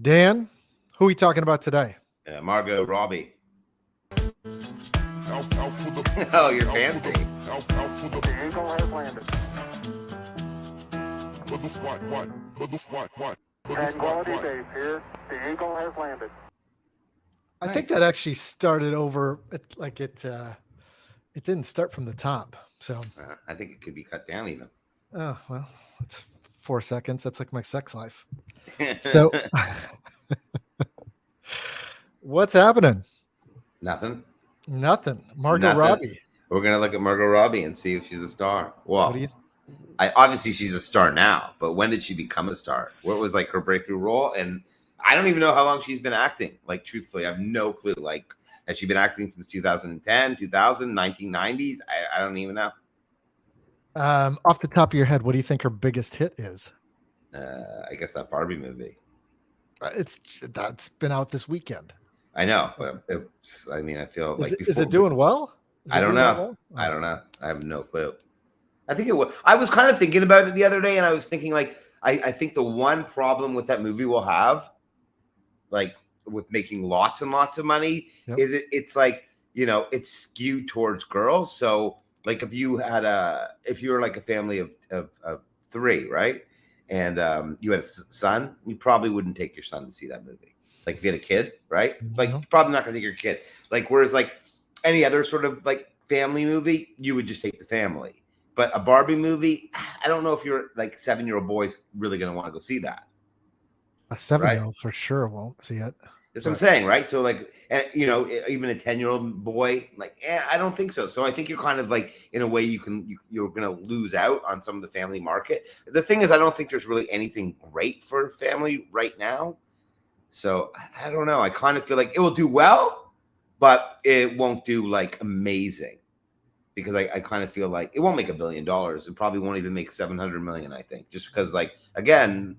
Dan, who are we talking about today? Margot Robbie. Out for the, Oh, you're out fancy. out for the, The Eagle has landed. what? Tranquility Base here. The Eagle has landed. I think that actually started over. It didn't start from the top. So, I think it could be cut down even. oh well, it's 4 seconds. That's like my sex life. So, what's happening? Nothing. Nothing. Margot Nothing. Robbie. We're gonna look at Margot Robbie and see if she's a star. Well, What do you? obviously she's a star now, but when did she become a star? What was like her breakthrough role? And I don't even know how long she's been acting. Like, truthfully, I have no clue. Like, has she been acting since 2010, 2000, 1990s? I don't even know. Off the top of your head, what do you think her biggest hit is? I guess that Barbie movie. That's been out this weekend. I know, but I feel like Is it doing well? I don't know. I don't know. I have no clue. I think it was. I was kind of thinking about it the other day, and I was thinking, like, I think the one problem with that movie will have, like, with making lots and lots of money, is it's like, it's skewed towards girls. So, like, if you were like a family of three, right, and you had a son, you probably wouldn't take your son to see that movie. Like, if you had a kid, right? Like, you're probably not going to take your kid. Like, whereas, like, any other sort of, like, family movie, you would just take the family. But a Barbie movie, I don't know if you're, like, 7-year-old boys really going to want to go see that. A 7-year-old for sure won't see it. That's what I'm saying, right? So, like, even a 10-year-old boy, like, I don't think so. So I think you're kind of, like, in a way you're going to lose out on some of the family market. The thing is, I don't think there's really anything great for family right now. So I don't know. I kind of feel like it will do well, but it won't do, like, amazing, because I kind of feel like it won't make $1 billion. It probably won't even make 700 million. I think, just because, like, again,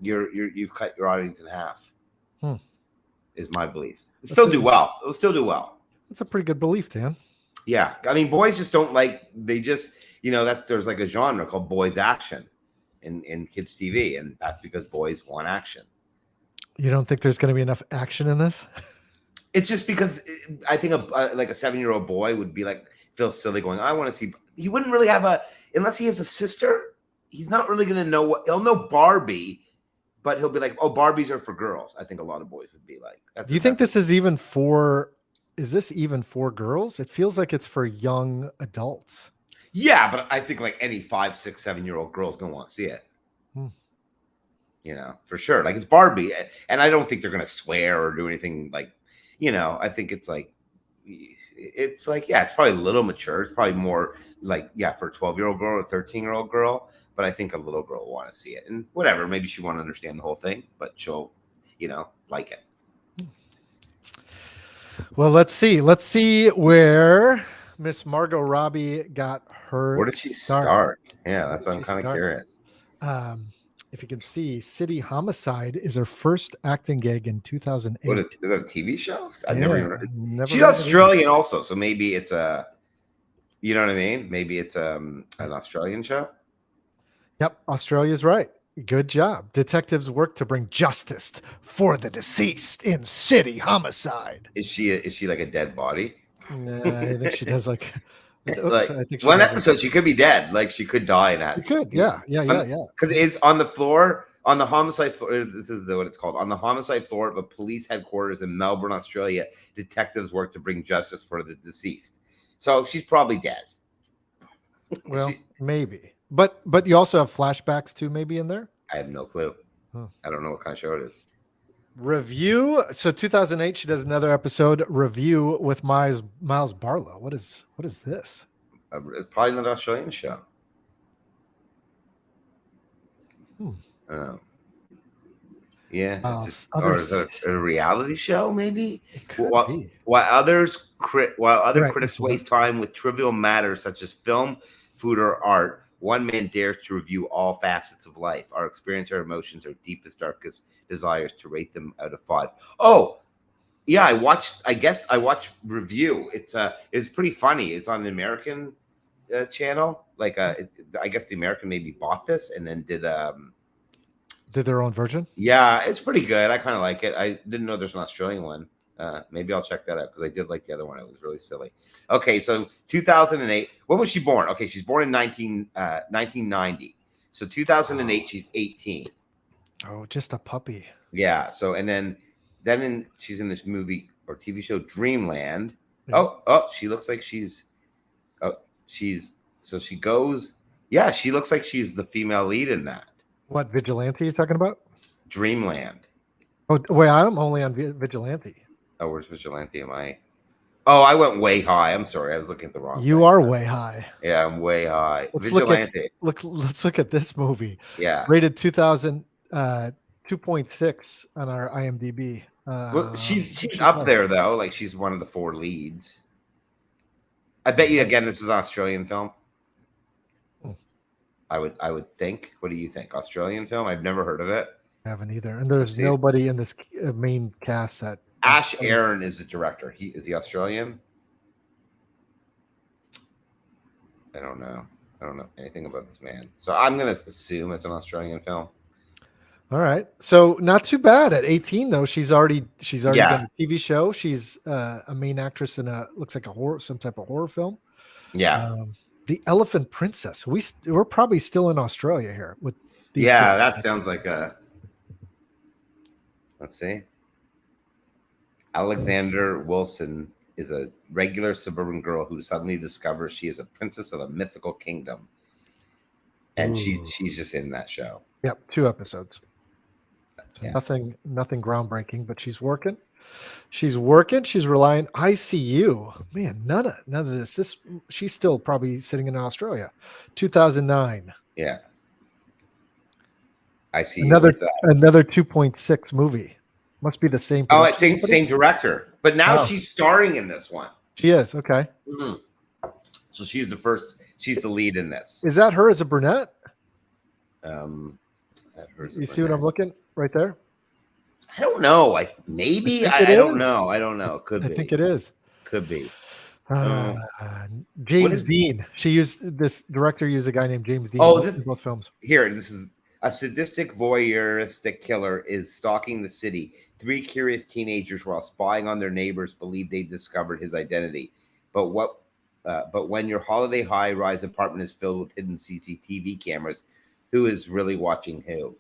you've cut your audience in half. Is my belief. It'll still do well. It'll still do well. That's a pretty good belief, Dan. Yeah, I mean, boys just don't like. They just, that there's like a genre called boys action in kids TV, and that's because boys want action. You don't think there's going to be enough action in this? It's just because I think like a 7-year-old boy would be like, feel silly going, I want to see. He wouldn't really have unless he has a sister. He's not really going to know he'll know Barbie, but he'll be like, oh, Barbies are for girls. I think a lot of boys would be like. Do you think this is even for? Is this even for girls? It feels like it's for young adults. Yeah, but I think like any 5, 6, 7-year-old girl's gonna want to see it. For sure. Like, it's Barbie, and I don't think they're gonna swear or do anything like. I think it's like, it's probably a little mature. It's probably more like, for a 12-year-old girl or a 13-year-old girl. But I think a little girl will want to see it, and whatever. Maybe she won't understand the whole thing, but she'll, like it. Well, let's see. Let's see where Miss Margot Robbie got her. Where did she start? Yeah, that's what I'm kind of curious. If you can see, City Homicide is her first acting gig in 2008. What is that, a TV show? I've never even heard it. She's Australian also, so maybe it's you know what I mean? Maybe it's an Australian show. Yep, Australia's right. Good job. Detectives work to bring justice for the deceased in City Homicide. Is she like a dead body? Nah, I think she does like. Like, I think one episode she could be dead. Like, she could die in that. She could, yeah. Because it's on the floor, on the homicide floor. This is what it's called. On the homicide floor of a police headquarters in Melbourne, Australia, detectives work to bring justice for the deceased. So she's probably dead. Well, maybe. But you also have flashbacks too, maybe in there. I have no clue. I don't know what kind of show it is. Review. So 2008, she does another episode, Review with Miles Barlow. What is this? It's probably an Australian show. Yeah. Or is it a reality show? Maybe. While other critics waste time with trivial matters such as film, food, or art, one man dares to review all facets of life, our experience, our emotions, our deepest, darkest desires, to rate them out of 5. Oh, yeah, I watched Review. It's pretty funny. It's on the American channel. Like, I guess the American maybe bought this and then did Did their own version? Yeah, it's pretty good. I kind of like it. I didn't know there's an Australian one. Maybe I'll check that out because I did like the other one. It was really silly. Okay, so 2008. When was she born? Okay, she's born in 1990. So 2008, she's 18. Oh, just a puppy. Yeah. So and then she's in this movie or TV show Dreamland. Yeah. Oh, she looks like she's so she goes. Yeah, she looks like she's the female lead in that What Vigilante you talking about? Dreamland. Oh, wait, I'm only on Vigilante. Oh, where's Vigilante? Am I? Oh, I went way high. I'm sorry. I was looking at the wrong You thing. are way high. Yeah, I'm way high. Let's Vigilante. Let's look at this movie. Yeah. Rated 2000, 2.6 on our IMDb. Well, she's up there though. Like she's one of the 4 leads. I bet you again this is an Australian film. Hmm. I would think. What do you think? Australian film? I've never heard of it. I haven't either. And there's see. nobody in this main cast that Ash Aaron is the director. Is he Australian? I don't know. I don't know anything about this man. So I'm gonna assume it's an Australian film. All right. So not too bad at 18 though. She's already Yeah. done a TV show. She's a main actress in looks like some type of horror film. Yeah. The Elephant Princess. We're probably still in Australia here with these Yeah, two. that sounds like a. Let's see. Alexander Wilson is a regular suburban girl who suddenly discovers she is a princess of a mythical kingdom, and she's just in that show. Yep, 2 episodes. So Yeah. nothing groundbreaking, but she's working. She's relying. ICU. Man, none of this. She's still probably sitting in Australia. 2009. Yeah, I see. Another What's that? another 2.6 movie. Must be the same. Oh, production it's company? same director, but now Oh. she's starring in this one. She is. Okay. Mhm. So she's the lead in this. Is that her as a brunette? Is that her? You see what I'm looking right there? I don't know. Maybe I think it I don't is. know. I don't know. Could I be. think it is. Could be. James Dean. This director used a guy named James Dean. Oh, in both films. Here, this is a sadistic voyeuristic killer is stalking the city. 3 curious teenagers, while spying on their neighbors, believe they discovered his identity. But when your holiday high-rise apartment is filled with hidden CCTV cameras, who is really watching who?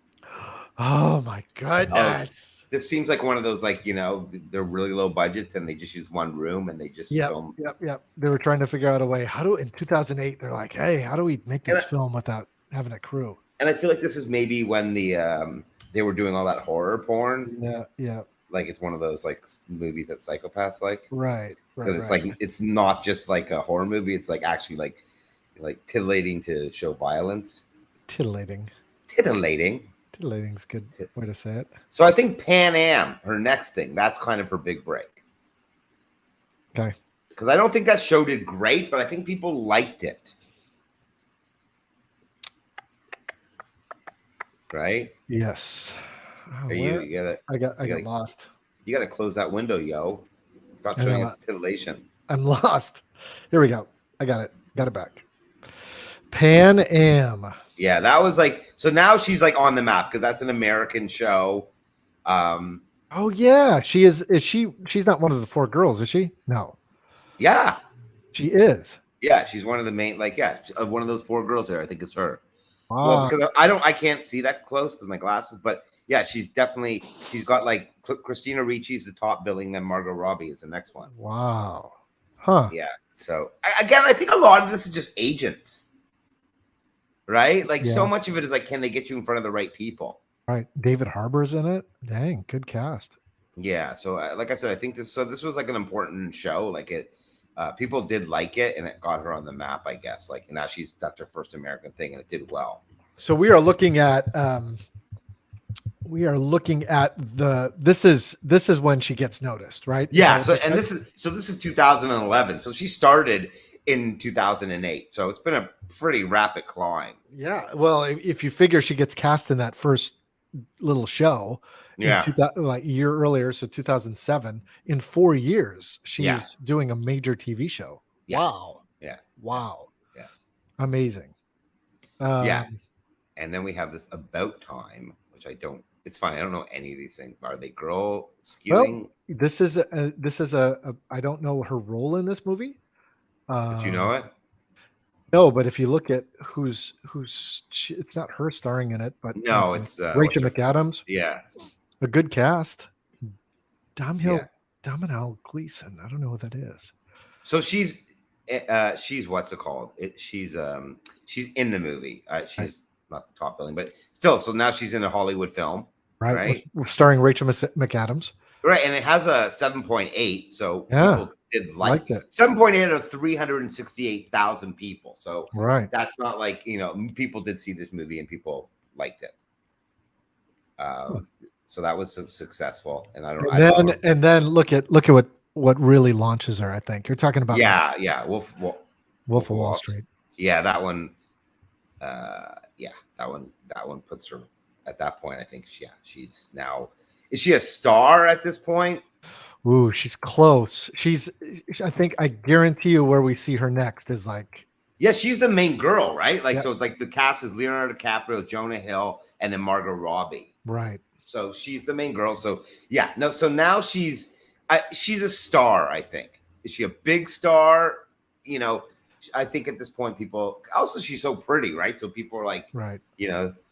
Oh my goodness. This seems like one of those, like, they're really low budgets and they just use one room and they just film. Yep. They were trying to figure out a way. In 2008, they're like, hey, how do we make this film without having a crew? And I feel like this is maybe when they were doing all that horror porn. Yeah. Like it's one of those like movies that psychopaths like. Right. Because it's like it's not just like a horror movie. It's like actually like titillating to show violence. Titillating. Titillating's a good way to say it. So I think Pan Am, her next thing, that's kind of her big break. Okay. Because I don't think that show did great, but I think people liked it. Right? Yes. Oh, I got lost. You gotta close that window, yo. Stop showing us titillation. I'm lost. Here we go. I got it. Got it back. Pan Am. Yeah, that was like, so now she's like on the map because that's an American show. Oh yeah, she is. She's not one of the 4 girls, is she? No. Yeah, she is. Yeah, she's one of the main. Like, yeah, one of those 4 girls there. I think it's her. Wow. Well, because I can't see that close because my glasses. But yeah, she's got like Christina Ricci's the top billing, then Margot Robbie is the next one. Wow. Huh. Yeah. So again, I think a lot of this is just agents. Right? Like so much of it is like, can they get you in front of the right people? Right. David Harbour's in it. Dang, good cast. Yeah. So like I said, I think this was like an important show. Like it, people did like it and it got her on the map, I guess. Like now that's her first American thing and it did well. So we are looking at this is when she gets noticed, right? Yeah. So this is 2011. So she started in 2008. So it's been a pretty rapid climb. Yeah. Well, if you figure she gets cast in that first little show, like a year earlier, so 2007, in 4 years, she's doing a major TV show. Yeah. Wow. Yeah. Wow. Yeah. Amazing. Yeah. And then we have this About Time, which I don't. It's funny. I don't know any of these things. Are they girl Well, skewing? this is I don't know her role in this movie. Did you know it? No, but if you look at it's not her starring in it, but No, it's Rachel what's her- McAdams. Yeah, A good cast. yeah. Domhnall Gleeson. I don't know what that is. So she's what's it called? She's in the movie. She's not the top billing, but still. So now she's in a Hollywood film, right? We're starring Rachel McAdams. Right, and it has a 7.8. So people did liked it. 7.8 out of 368,000 people. So Right. that's not like people did see this movie and people liked it. So that was successful, and And then look at what really launches her. I think you're talking about Wolf of Wall Street. Yeah, that one. That one puts her at that point. I think she's now. Is she a star at this point? Ooh, she's close. I guarantee you where we see her next is like. Yeah, she's the main girl, right? So like the cast is Leonardo DiCaprio, Jonah Hill, and then Margot Robbie. Right. So she's the main girl. So so now she's a star, I think. Is she a big star? I think at this point people also she's so pretty, right? So people are like, right.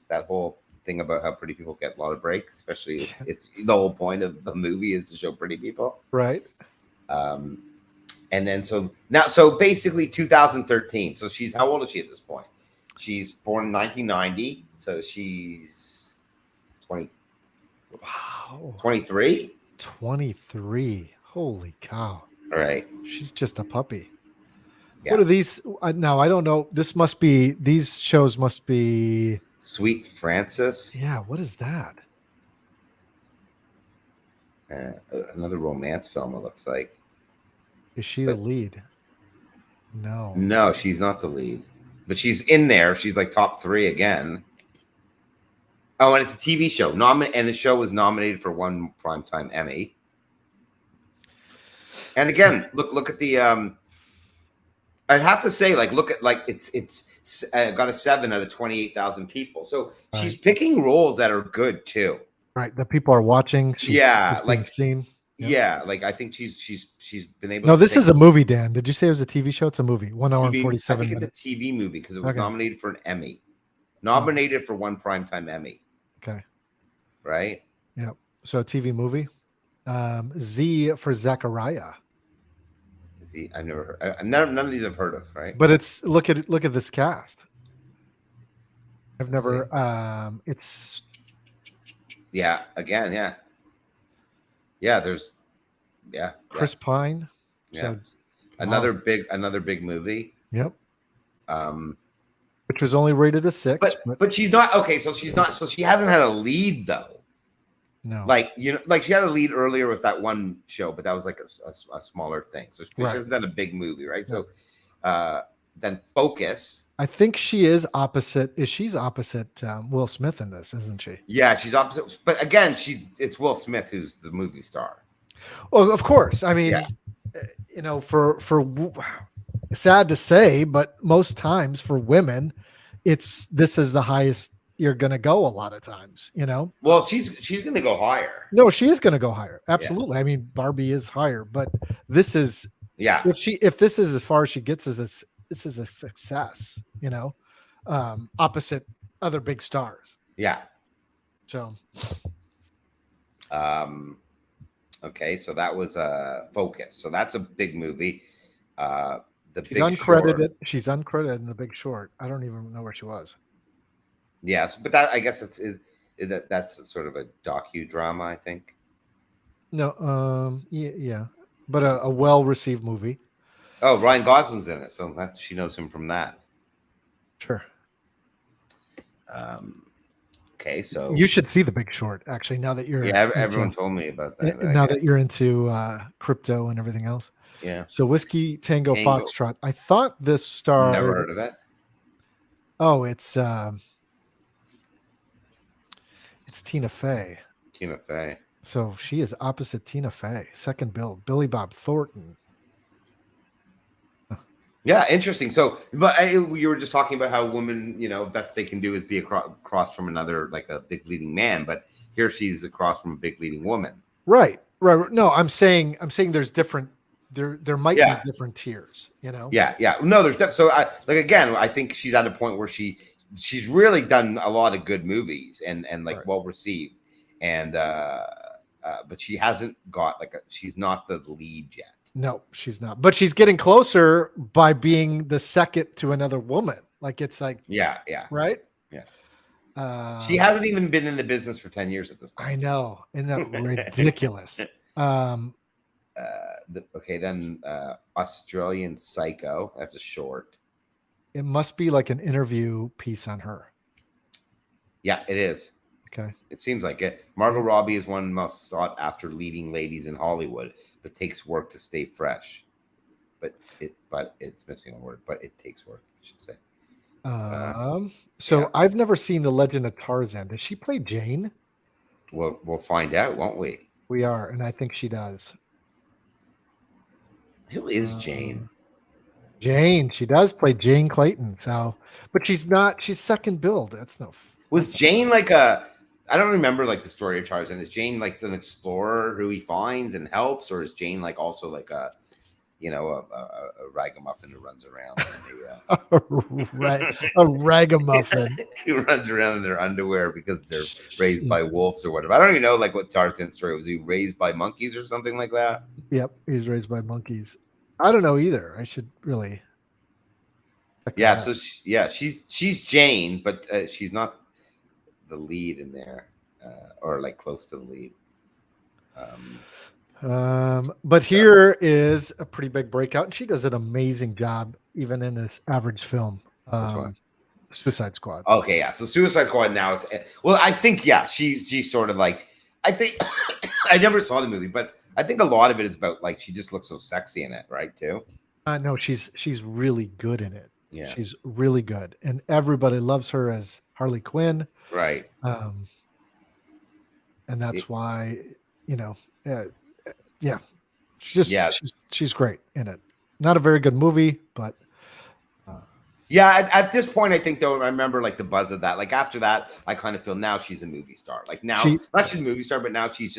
That whole thing about how pretty people get a lot of breaks, especially if the whole point of the movie is to show pretty people. Right. And then so basically 2013. So she's how old is she at this point? She's born in 1990. So she's 20. Wow. 23? 23. Holy cow. All right. She's just a puppy. Yeah. What are these? Now, I don't know. These shows must be. Sweet Francis. Yeah. What is that? Another romance film, it looks like. Is she the lead? No. No, she's not the lead. But she's in there. She's like top 3 again. Oh, and it's a TV show. And the show was nominated for 1 Primetime Emmy. And again, look at the. I'd have to say, look at it's got a 7 out of 28,000 people. So she's picking roles that are good too. Right, the people are watching. She's seen. Yeah, I think she's been able. No, this is a movie, Dan. Did you say it was a TV show? It's a movie. 1 hour and 47 minutes. I think minutes. It's a TV movie because it was nominated for an Emmy. Nominated for 1 Primetime Emmy. Okay. Right? Yeah. So a TV movie. Z for Zachariah. Z, I've never heard. None of these I've heard of, right? But it's look at this cast. I've never. It's. Yeah. Again. Yeah. Yeah. There's. Yeah. Chris Pine. Yeah. So, another big movie. Yep. Which was only rated a 6. But she's not okay. So she's not. So she hasn't had a lead though. No. She had a lead earlier with that one show, but that was like a smaller thing. So she hasn't done a big movie, right? Yeah. So then Focus. I think she is opposite. She's opposite Will Smith in this, isn't she? Yeah, she's opposite. But again, it's Will Smith who's the movie star. Well, of course. I mean, for sad to say, but most times for women, this is the highest you're going to go a lot of times, Well, she's going to go higher. No, she is going to go higher. Absolutely. Yeah. I mean, Barbie is higher, but this is if this is as far as she gets, this is a success, opposite other big stars. Yeah. So okay, so that was Focus. So that's a big movie. She's uncredited. She's uncredited in The Big Short. I don't even know where she was. Yes, but that I guess that's sort of a docudrama, I think. No, yeah, but a well-received movie. Oh, Ryan Gosling's in it, so she knows him from that. Sure. Okay, so you should see The Big Short. Actually, now that you're everyone told me about that. Now that you're into crypto and everything else. Yeah. So Whiskey Tango Foxtrot. I thought this starred. Never heard of it. Oh, it's Tina Fey. Tina Fey. So she is opposite Tina Fey. Second bill, Billy Bob Thornton. Yeah, interesting. So, but you were just talking about how women, best they can do is be across from another, like a big leading man. But here she's across from a big leading woman. Right. No, I'm saying there's different. There might Yeah. be different tiers. Yeah. No, there's so I think she's at a point where she's really done a lot of good movies and like Right. well received, and but she hasn't got she's not the lead yet. No, she's not. But she's getting closer by being the second to another woman. Like it's like Yeah. right. Yeah. She hasn't even been in the business for 10 years at this point. I know. Isn't that ridiculous? Then Australian Psycho. That's a short. It must be like an interview piece on her. Yeah, it is. Okay. It seems like it. Margot Robbie is one most sought after leading ladies in Hollywood, but takes work to stay fresh. But it's missing a word. But it takes work, I should say. So I've never seen The Legend of Tarzan. Does she play Jane? We'll find out, won't we? We are, and I think she does. Who is Jane? Jane. She does play Jane Clayton. So, but she's not. She's second billed. That's no. Was Jane like a? I don't remember like the story of Tarzan. Is Jane like an explorer who he finds and helps, or is Jane like also like a ragamuffin who runs around? A ragamuffin who runs around in their underwear because they're raised by wolves or whatever. I don't even know like what Tarzan's story was. He raised by monkeys or something like that? Yep, he was raised by monkeys. I don't know either. I should really. Yeah, so she's Jane, but she's not the lead in there, or like close to the lead. But here is a pretty big breakout, and she does an amazing job even in this average film. Which one? Suicide Squad. Okay, yeah. So Suicide Squad now it's I think she's sort of like I think I never saw the movie, but I think a lot of it is about like she just looks so sexy in it, right? Too. No, she's really good in it. Yeah, she's really good, and everybody loves her as Harley Quinn. Right. And that's why she's great in it. Not a very good movie, but at this point, I think though I remember like the buzz of that. Like after that, I kind of feel now she's a movie star. Like now, not she's a movie star, but now she's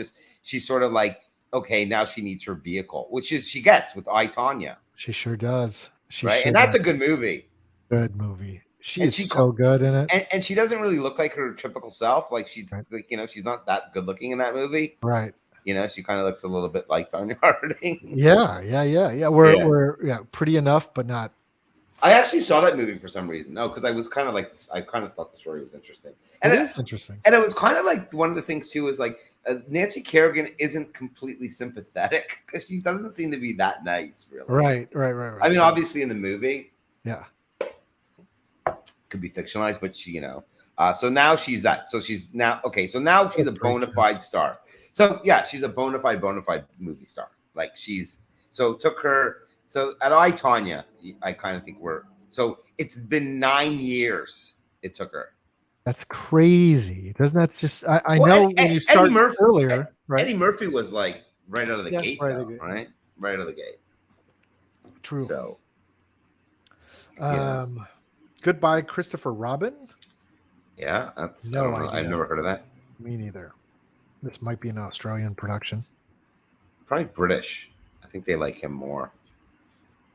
sort of like okay, now she needs her vehicle, which is she gets with I, Tonya. She sure does. Right, and that's a good movie. Good movie. She's so good in it, and she doesn't really look like her typical self. Like she's like she's not that good looking in that movie. Right. She kind of looks a little bit like Tonya Harding. Yeah. We're pretty enough, but not. I actually saw that movie for some reason. No, because I was kind of like I kind of thought the story was interesting. And it is interesting. And it was kind of like one of the things too is like Nancy Kerrigan isn't completely sympathetic because she doesn't seem to be that nice, really. Right. I mean, obviously in the movie, yeah, could be fictionalized, but she, so now she's that. So she's now okay. So now she's a bona fide star. So yeah, she's a bona fide movie star. Like took her. So at I, Tonya, I kind of think it's been 9 years it took her. That's crazy. Doesn't that just, I know when you start earlier, right? Eddie Murphy was like right out of the gate, right? Right out of the gate. True. So, Goodbye, Christopher Robin. Yeah, that's no idea. I've never heard of that. Me neither. This might be an Australian production. Probably British. I think they like him more.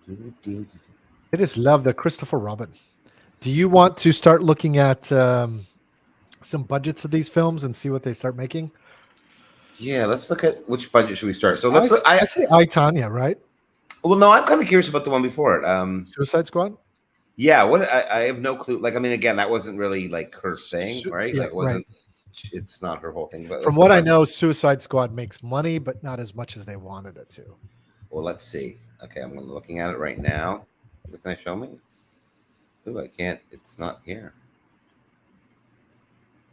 I just love the Christopher Robin. Do you want to start looking at some budgets of these films and see what they start making? Yeah, let's look at which budget should we start. So I say I, Tonya, right? Well, no, I'm kind of curious about the one before it. Suicide Squad. Yeah, I have no clue. Like, I mean, again, that wasn't really like her thing, right? Yeah, like, it wasn't. Right. It's not her whole thing. But from what I know, Suicide Squad makes money, but not as much as they wanted it to. Well, let's see. Okay, I'm looking at it right now. Is it going to show me? Ooh, I can't. It's not here.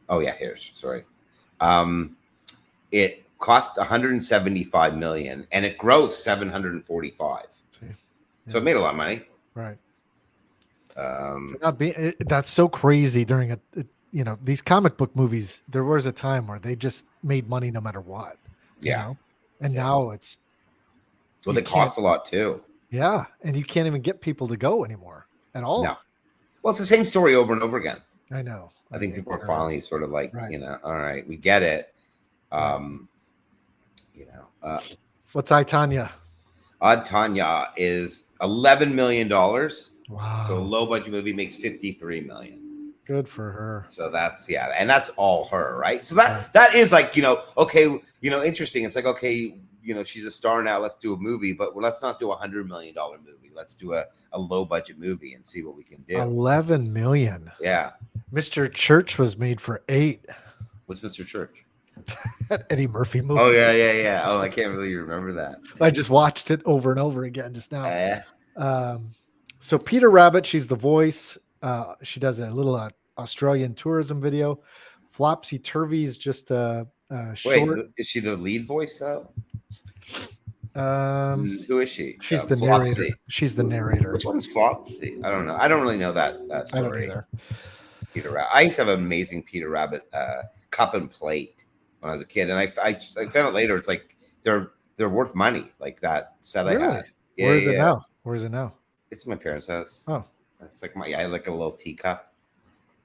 Oh yeah, here's. Sorry. It cost 175 million, and it grossed 745. Yeah. So it made a lot of money. Right. That's so crazy during these comic book movies. There was a time where they just made money no matter what. Yeah. And now it's. Well, they cost a lot too. Yeah, and you can't even get people to go anymore at all. No. Well, it's the same story over and over again. I know. I think people are sure finally is. sort of like, Right. all right, we get it. Right. What's I, Tanya? Tanya is $11 million. Wow. So a low budget movie makes 53 million. Good for her. So that's and that's all her, right? So that is like, okay, interesting. It's like, okay, she's a star now. Let's do a movie, but let's not do $100 million movie. Let's do a low budget movie and see what we can do. 11 million. Yeah. Mr. Church was made for 8. What's Mr. Church? That Eddie Murphy movie. Oh yeah. Oh, I can't really remember that. I just watched it over and over again just now. Yeah. So Peter Rabbit, she's the voice. She does a little Australian tourism video. Flopsy Turvy is just a short. Wait, is she the lead voice though? Who Who is she? She's the narrator. She's the narrator. Which one's Flopsy? I don't know. I don't really know that story. I don't either. Peter Rabbit. I used to have an amazing Peter Rabbit cup and plate when I was a kid, and I found out later it's like they're worth money. Like that set Really? I had. Yeah, Where is it now? Where is it now? It's my parents' house. Oh, it's like I had like a little teacup,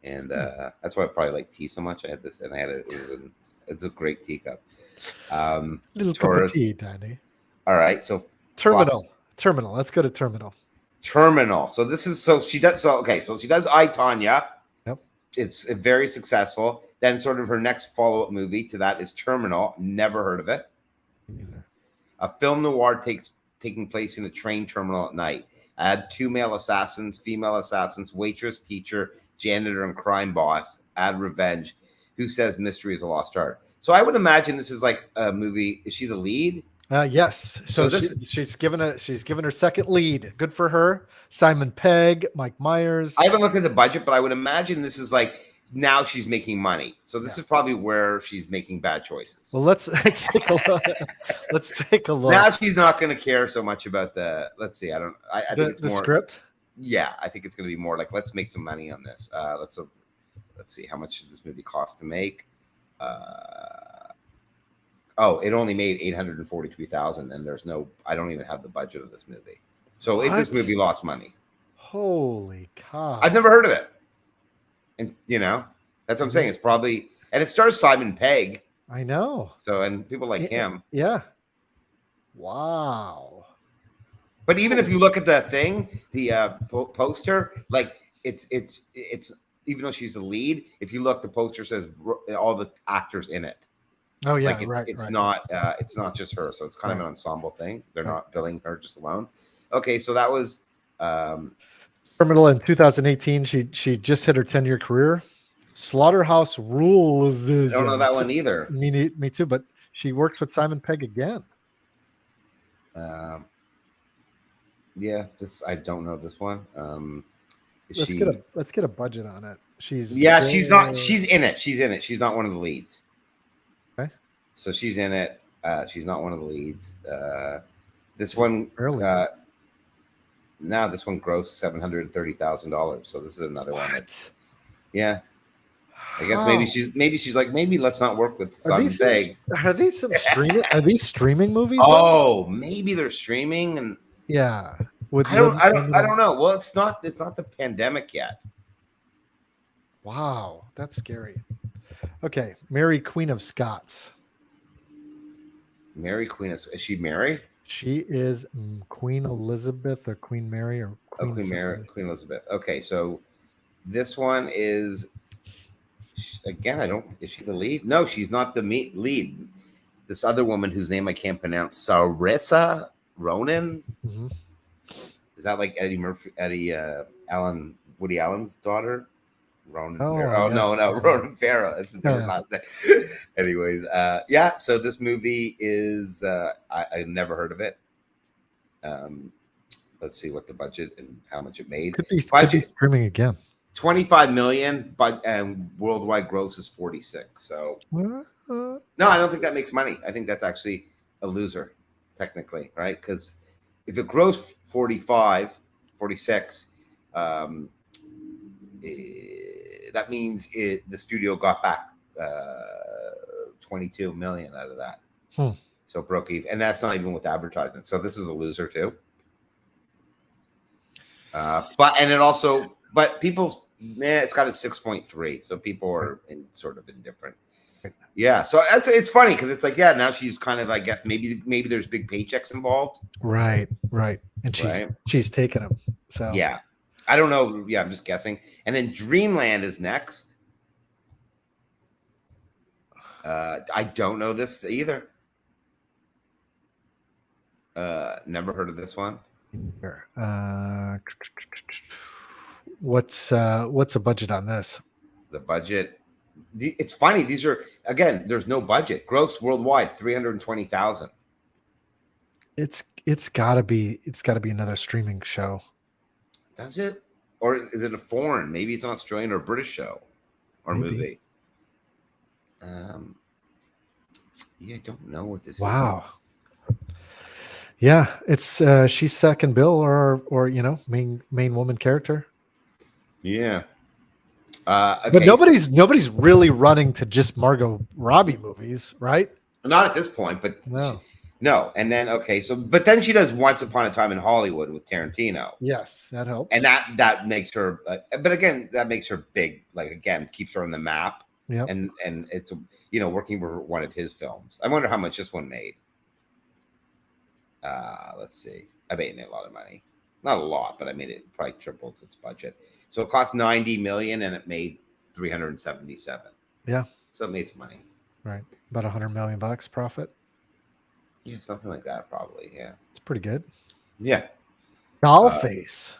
and that's why I probably like tea so much. I had this, and I had it. It's a great teacup. Little cup of tea, Danny. All right, so Terminal. Let's go to Terminal. So this is she does. So she does I, Tanya. Yep. It's very successful. Then sort of her next follow-up movie to that is Terminal. Never heard of it. Neither. A film noir taking place in a train terminal at night. Add 2 male assassins, female assassins, waitress, teacher, janitor, and crime boss. Add revenge. Who says mystery is a lost art? So I would imagine this is like a movie. Is she the lead? Yes. So she's given her second lead. Good for her. Simon Pegg, Mike Myers. I haven't looked at the budget, but I would imagine this is like now she's making money. So this is probably where she's making bad choices. Well, let's take a look. Let's take a look. Now she's not going to care so much about the. Let's see. I think it's the more script. Yeah, I think it's going to be more like let's make some money on this. Let's see how much did this movie cost to make. It only made $843,000, and there's no. I don't even have the budget of this movie, so this movie lost money. Holy cow! I've never heard of it, and that's what I'm saying. It's probably and it stars Simon Pegg. I know. So and people like him. Yeah. Wow. But even if you look at the thing, the poster, like it's even though she's the lead, if you look, the poster says all the actors in it. Oh yeah, like it's not just her, so it's kind of an ensemble thing. They're not billing her just alone. Okay, so that was Terminal in 2018. She just hit her 10-year career. Slaughterhouse Rules. I don't know that one either. Me too. But she works with Simon Pegg again. Yeah, I don't know this one. Let's get a budget on it. She's in it. She's in it. She's not one of the leads. Okay. So she's in it. She's not one of the leads. This one now this one grossed $730,000. So this is another one. Yeah. I guess maybe she's like, maybe let's not work with Simon Pegg. Are these some streaming? Are these streaming movies? Oh, maybe they're streaming and yeah. I don't know. Well, it's not the pandemic yet. Wow, that's scary. Okay, Mary Queen of Scots. Mary Queen is she Mary? She is Queen Elizabeth or Queen Mary or Queen Queen Elizabeth. Okay, so this one is again. Is she the lead? No, she's not the lead. This other woman whose name I can't pronounce, Saoirse Ronan. Mm-hmm. Is that like Woody Allen's daughter? Ronan Farrow. Oh, yeah. No, Ronan Farrow. It's a different last name. Anyways, so this movie is I never heard of it. Let's see what the budget and how much it made. Could be streaming again. 25 million, and worldwide gross is 46. So no, I don't think that makes money. I think that's actually a loser, technically, right? Because if it grows 46, that means the studio got back 22 million out of that. So broke even, and that's not even with advertisement. So this is a loser too. But people, it's got a 6.3, so people are sort of indifferent. Yeah, so it's funny because it's like, yeah, now she's kind of, I guess maybe there's big paychecks involved. Right, and she's taking them. So yeah, I don't know. Yeah, I'm just guessing. And then Dreamland is next. I don't know this either. Never heard of this one. What's a budget on this? The budget. It's funny. These are, again, there's no budget. Gross worldwide 320,000. It's gotta be another streaming show. Does it? Or is it a foreign? Maybe it's an Australian or British show or movie. Yeah, I don't know what this is. Wow. Yeah, it's she's second bill or main woman character. Yeah. Okay, but nobody's really running to just Margot Robbie movies, right? Not at this point, but no. And then but then she does Once Upon a Time in Hollywood with Tarantino. Yes, that helps. And that makes her, but again, that makes her big. Like, again, keeps her on the map. Yeah. And it's working for one of his films. I wonder how much this one made. Let's see. I made a lot of money. Not a lot, but I made it probably tripled its budget. So it cost $90 million and it made $377. Yeah. So it made some money. Right. About $100 million profit. Yeah, something like that, probably. Yeah. It's pretty good. Yeah. Dollface.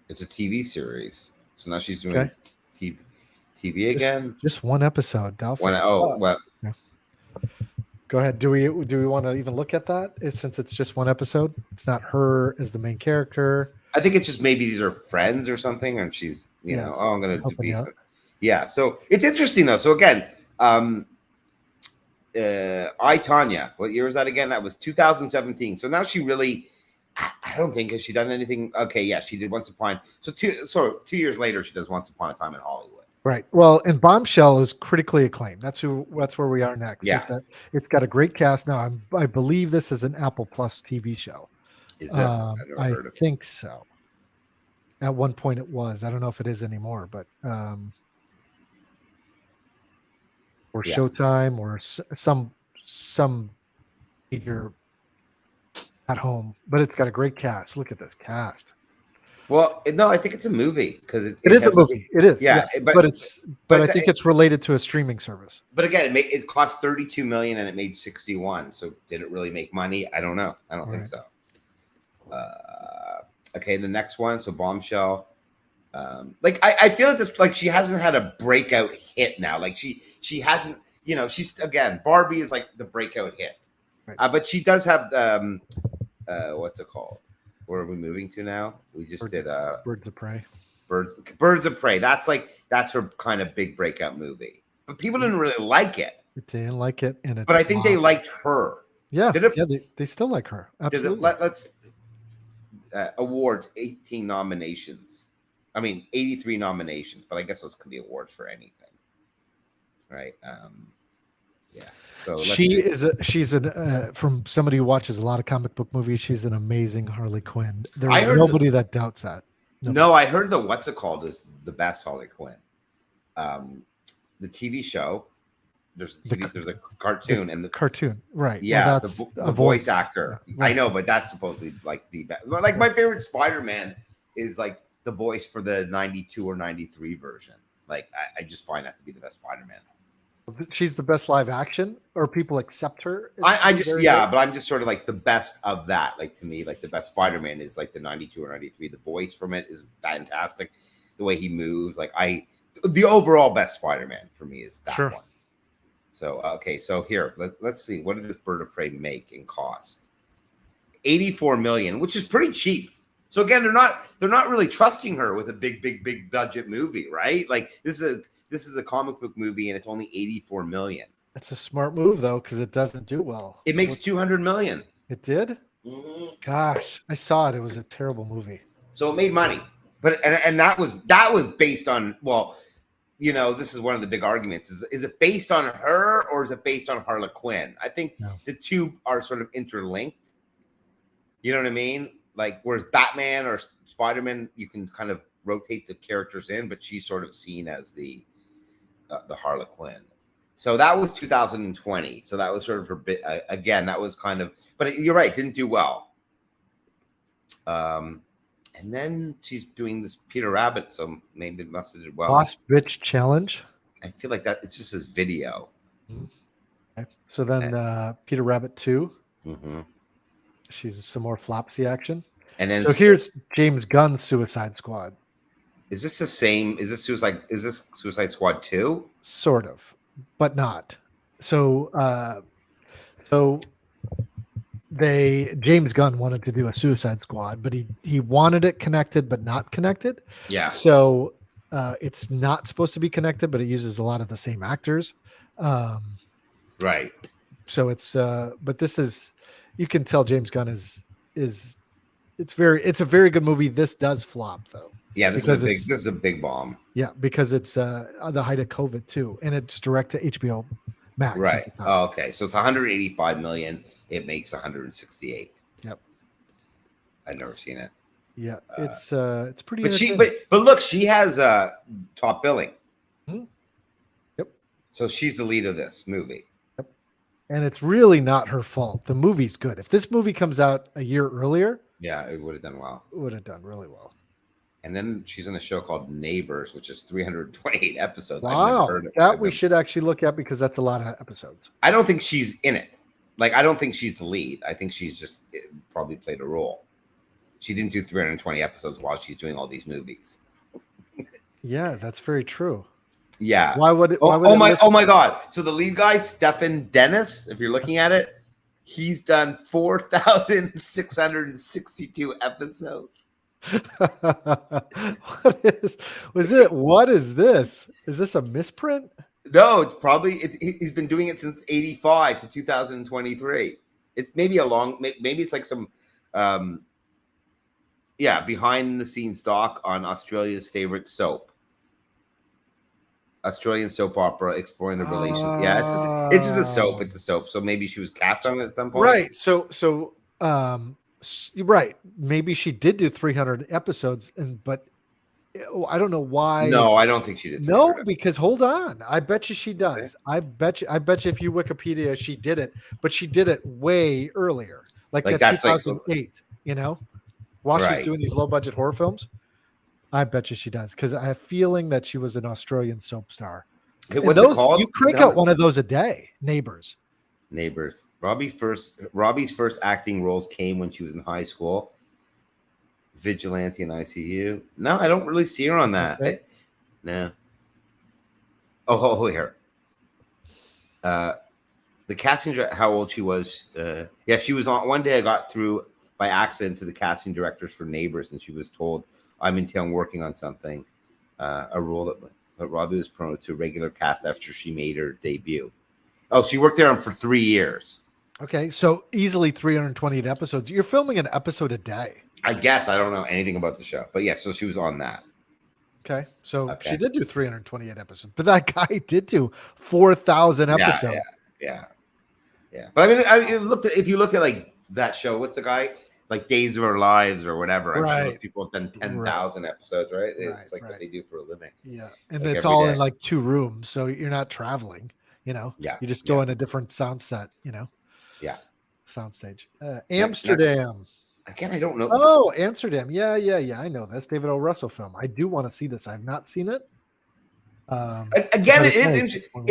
It's a TV series. So now she's doing TV again. Just one episode. Dollface. Well. Yeah. Go ahead. Do we want to even look at that? Since it's just one episode, it's not her as the main character. I think it's just maybe these are friends or something, and she's I'm gonna do these. Yeah. So it's interesting though. So again, I, Tonya. What year was that again? That was 2017. So now she really, I don't think has she done anything. Okay, yeah, she did Once Upon. So 2 years later, she does Once Upon a Time in Hollywood. Right. Well, and Bombshell is critically acclaimed. That's where we are next. Yeah. It's got a great cast. Now, I believe this is an Apple Plus TV show. Is it? I think so. At one point it was. I don't know if it is anymore, but or Showtime or some here at home. But it's got a great cast. Look at this cast. Well, no, I think it's a movie because it is a movie. It is, yeah, yes. but I think it's related to a streaming service. But again, it cost $32 million and it made 61. So did it really make money? I don't know. I don't think so. Okay, the next one. So Bombshell. I feel like this, like she hasn't had a breakout hit now. Like she hasn't. She's again Barbie is like the breakout hit, right. But she does have what's it called? Where are we moving to now? We just did Birds of Prey. Birds of Prey. That's her kind of big breakout movie. But people didn't really like it. They didn't like it, but I think they liked her. Yeah, they still like her. Absolutely. Let's awards 18 nominations. I mean 83 nominations, but I guess those could be awards for anything, right? Yeah. So she's from somebody who watches a lot of comic book movies. She's an amazing Harley Quinn. There's nobody that doubts that. Nobody. No, I heard what's it called is the best Harley Quinn. The TV show. There's a cartoon and the cartoon, right? Yeah, well, that's the voice actor. Yeah, right. I know, but that's supposedly like the best. Like my favorite Spider-Man is like the voice for the 92 or 93 version. Like I just find that to be the best Spider-Man. She's the best live action, or people accept her. But I'm just sort of like the best of that. Like to me, like the best Spider-Man is like the 92 or 93. The voice from it is fantastic. The way he moves, the overall best Spider-Man for me is that one. So okay, so here let's see, what did this Bird of Prey make and cost? $84 million, which is pretty cheap. So again, they're not really trusting her with a big budget movie, right? Like this is a comic book movie and it's only $84 million. That's a smart move though, because it doesn't do well. It makes $200 million. It did? Mm-hmm. Gosh, I saw it. It was a terrible movie. So it made money, but and that was based on, well, this is one of the big arguments. Is it based on her or is it based on Harley Quinn? I think the two are sort of interlinked. You know what I mean? Like whereas Batman or Spider-Man, you can kind of rotate the characters in, but she's sort of seen as the Harley Quinn. So that was 2020. So that was sort of her bit again. That was kind of, but you're right, didn't do well. And then she's doing this Peter Rabbit, so maybe it must have did well. Boss Bitch Challenge. I feel like that it's just his video. Okay. So then Peter Rabbit 2. Mm-hmm. She's some more flopsy action. And then so here's James Gunn's Suicide Squad. Is this the same? Is this Suicide Squad 2? Sort of, but not. So James Gunn wanted to do a Suicide Squad, but he wanted it connected but not connected. Yeah. So it's not supposed to be connected, but it uses a lot of the same actors. Right. So it's but this is, you can tell James Gunn is it's a very good movie. This does flop though. Yeah, this is a big bomb. Yeah, because it's the height of COVID too, and it's direct to HBO Max. Right. Oh, okay. So it's 185 million. It makes 168. Yep. I've never seen it. Yeah, it's pretty. But look, she has top billing. Mm-hmm. Yep. So she's the lead of this movie. Yep. And it's really not her fault. The movie's good. If this movie comes out a year earlier, yeah, it would have done well. It would have done really well. And then she's in a show called Neighbors, which is 328 episodes. Wow, we should actually look at because that's a lot of episodes. I don't think she's in it. Like, I don't think she's the lead. I think she's just probably played a role. She didn't do 320 episodes while she's doing all these movies. Yeah, that's very true. Yeah. Why would it? Oh my God. So the lead guy, Stephen Dennis, if you're looking at it, he's done 4,662 episodes. What is this? Is this a misprint? No, it's probably he's been doing it since 85 to 2023. It's maybe maybe it's like some behind the scenes doc on Australia's favorite soap. Australian soap opera exploring the relationship. Yeah, it's just a soap. It's a soap. So maybe she was cast on it at some point. Right. So right. Maybe she did do 300 episodes, but I don't know why. No, I don't think she did. No, because hold on. I bet you she does. Okay. I bet you if you Wikipedia, she did it, but she did it way earlier. Like that's 2008, while she's doing these low budget horror films. I bet you she does, because I have a feeling that she was an Australian soap star. Hey, what's it called? You crank out one of those a day. Neighbors. Robbie's first acting roles came when she was in high school. Vigilante in ICU. No, I don't really see her on that. Okay. No. Oh, here. The casting director, how old she was. She was on. One day I got through by accident to the casting directors for Neighbors, and she was told, I'm in town working on something, a role that Robbie was promoted to regular cast after she made her debut. Oh, she worked there for 3 years. Okay, so easily 328 episodes. You're filming an episode a day. I guess. I don't know anything about the show. But yes, so she was on that. Okay, so she did do 328 episodes. But that guy did do 4,000 episodes. Yeah. But I mean, if you look at like that show, what's the guy? Like Days of Our Lives or whatever. I'm sure those people have done 10,000 episodes, right? It's like what they do for a living. Yeah. And like it's all in like 2 rooms. So you're not traveling, Yeah. You just go in a different sound set, Yeah. Soundstage. Amsterdam. Again, I don't know. Oh, Amsterdam. Yeah. I know that's David O. Russell film. I do want to see this. I've not seen it. Again, it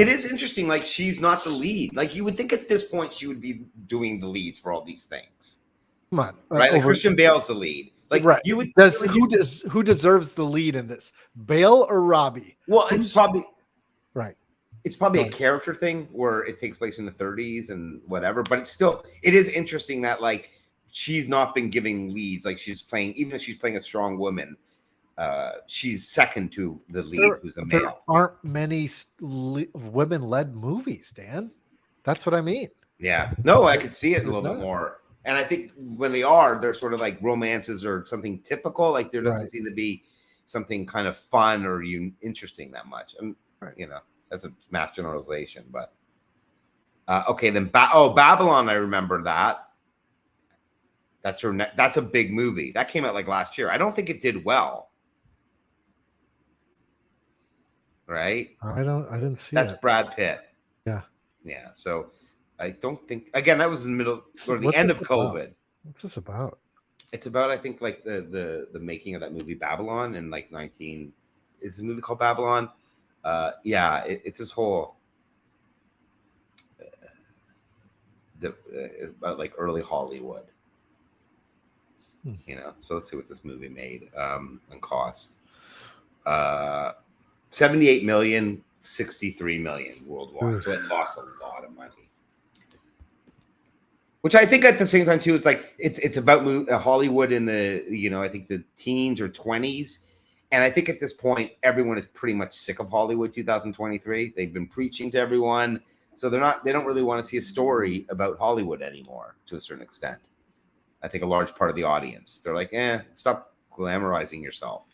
is interesting. Like, she's not the lead. Like, you would think at this point she would be doing the lead for all these things. Come on, right? Like Christian Bale's the lead. Like, you would who deserves the lead in this? Bale or Robbie? Well, it's probably right. It's probably a character thing where it takes place in the 30s and whatever. But it is interesting that like she's not been giving leads. Like, she's playing, even if she's playing a strong woman, she's second to the lead, who's a male. There aren't many women-led movies, Dan. That's what I mean. Yeah. No, I could see it a little bit more. And I think when they are, they're sort of like romances or something typical. Like, there doesn't seem to be something kind of fun or interesting that much. And, that's a mass generalization. But, okay, then Babylon, I remember that. That's her. That's a big movie that came out like last year. I don't think it did well. Right? I didn't see That's it. Brad Pitt. Yeah. Yeah. So I don't think. Again, that was in the middle or the What's end this of about? COVID. What's this about? It's about, I think, like the making of that movie Babylon in like 19. Is the movie called Babylon? Yeah, it's this whole about like early Hollywood. You know, so let's see what this movie made and cost. 78 million, 63 million worldwide. So it lost a lot of money. Which I think at the same time too, it's like it's about Hollywood in the, you know, I think the teens or 20s. And I think at this point, everyone is pretty much sick of Hollywood 2023. They've been preaching to everyone. So they don't really want to see a story about Hollywood anymore to a certain extent. I think a large part of the audience, they're like, stop glamorizing yourself.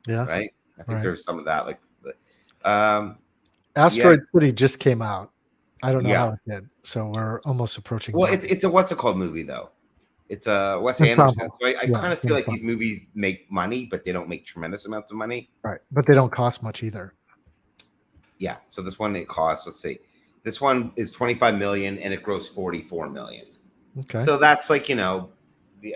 Yeah. Right. I think there's some of that. Like, Asteroid City just came out. I don't know Yeah. how it did. So we're almost approaching. well, Barbie. it's a what's it called movie though. It's a Wes Ensemble. Anderson. So I Yeah, kind of feel like ensemble. these movies make money, but they don't make tremendous amounts of money. Right. But they don't cost much either. Yeah. So this one, it costs, let's see, this one is 25 million and it grossed 44 million. Okay. So that's like, you know,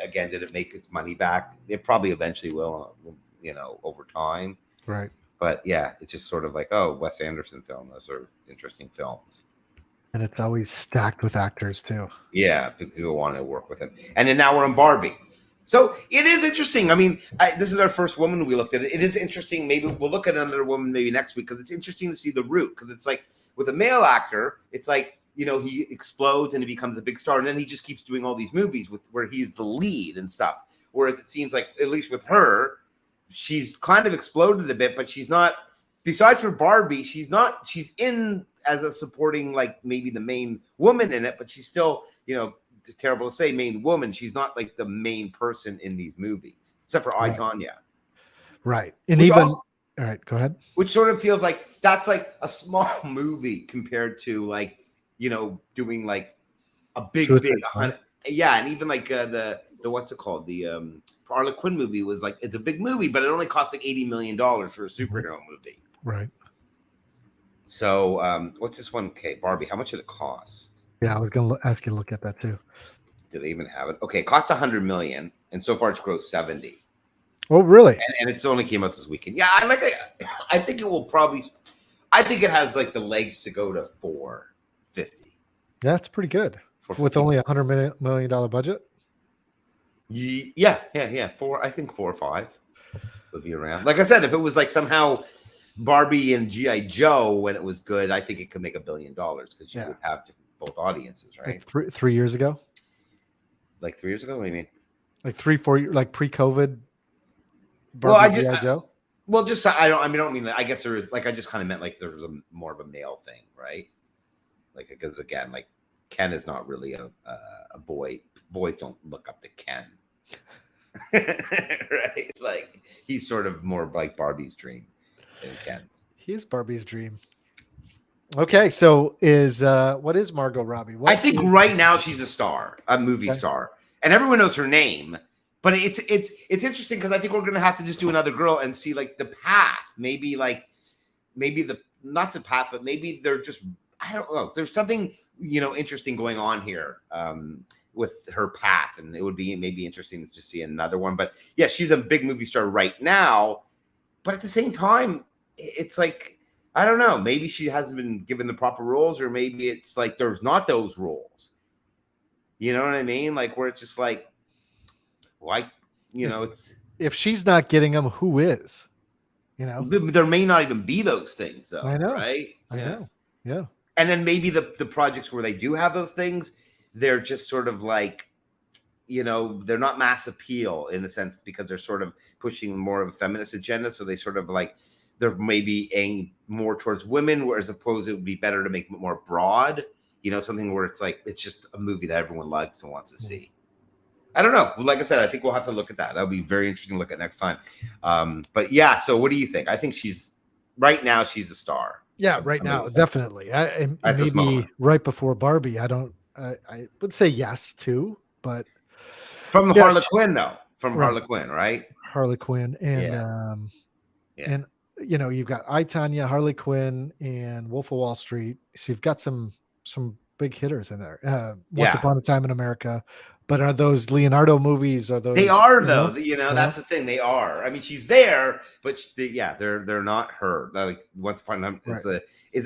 again, did it make its money back? It probably eventually will, you know, over time. Right. But yeah, it's just sort of like, oh, Wes Anderson film. Those are interesting films. And it's always stacked with actors too. Yeah, because people want to work with him. And then now we're in Barbie. So it is interesting. I mean, this is our first woman we looked at. It is interesting. Maybe we'll look at another woman maybe next week because it's interesting to see the route. Because it's like with a male actor, it's like, you know, he explodes and he becomes a big star. And then he just keeps doing all these movies where he's the lead and stuff. Whereas it seems like, at least with her, she's kind of exploded a bit, but she's not, besides for Barbie, she's in as a supporting, like maybe the main woman in it, but she's still, you know, terrible to say main woman. She's not like the main person in these movies, except for I, Tonya. Right. And Which even, also, all right, go ahead. Which sort of feels like that's like a small movie compared to like, you know, doing like a big, yeah. And even like the what's it called? The Harley Quinn movie was like, it's a big movie, but it only cost like $80 million for a superhero movie. Right. So what's this one? Okay, Barbie, how much did it cost? Yeah, I was going to ask you to look at that too. Do they even have it? Okay, it cost $100 million, and so far it's grossed 70. Oh, really? And it's only came out this weekend. Yeah, I think it will probably. I think it has like the legs to go to 450. Yeah, that's pretty good with only $100 million budget. Yeah. I think 4 or 5 would be around. Like I said, if it was like somehow Barbie and G.I. Joe when it was good, I think it could make $1 billion because you would have both audiences, right? Like 3 years ago. Like 3 years ago? What do you mean? Like 3-4 years, like pre-COVID. Barbie, Joe. Well, just I don't mean that. I guess there is, like, I just kind of meant like there was more of a male thing, right? Like, because again, like Ken is not really a boy. Boys don't look up to Ken. Right? Like he's sort of more like Barbie's dream than Ken's. He is Barbie's dream. Okay, so what is Margot Robbie? I think right now she's a star, a movie star, and everyone knows her name. But it's interesting because I think we're gonna have to just do another girl and see like the path. Maybe not the path, but maybe they're just, I don't know. There's something, you know, interesting going on here. With her path, and it would be maybe interesting to see another one. But yeah, she's a big movie star right now, but at the same time, it's like, I don't know, maybe she hasn't been given the proper roles, or maybe it's like there's not those roles, you know what I mean? Like where it's just like, why, you know, it's, if she's not getting them, who is, you know? There may not even be those things though. I know, right? I know. Yeah. And then maybe the projects where they do have those things, they're just sort of like, you know, they're not mass appeal in a sense because they're sort of pushing more of a feminist agenda. So they sort of like, they're maybe aimed more towards women, whereas opposed it would be better to make it more broad, you know, something where it's like, it's just a movie that everyone likes and wants to see. I don't know. Like I said, I think we'll have to look at that. That'll be very interesting to look at next time. But yeah, so what do you think? I think right now she's a star. Yeah, right now, definitely. Maybe right before Barbie, I would say yes too, but From Yeah, Harley Quinn, though. From Right. Harley Quinn, right? Harley Quinn and Yeah. and you've got I, Tonya, Harley Quinn, and Wolf of Wall Street. So you've got some big hitters in there. Once Yeah. Upon a Time in America. But are those Leonardo movies? Are those They are, you though. know? That's the thing. They are. I mean, she's there, but they're not her. Like Once Upon a Time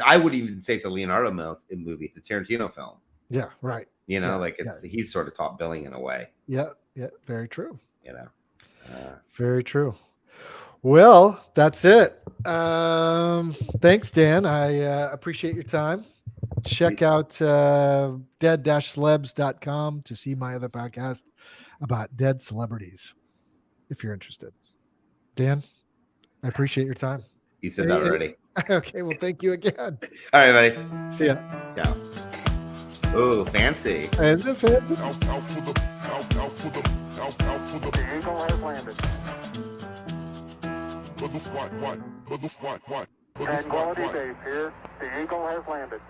I would even say it's a Leonardo movie. It's a Tarantino film. Yeah, right. He's sort of top billing in a way. Yeah, very true. Very true. Well, that's it. Thanks, Dan. I appreciate your time. Check out dead-celebs.com to see my other podcast about dead celebrities if you're interested. Dan, I appreciate your time. You said that already. Okay, well, thank you again. All right, buddy. See ya. Ciao. Oh, fancy. Is it fancy? Out for the The Eagle has landed. what? Tranquility Base here. The Eagle has landed.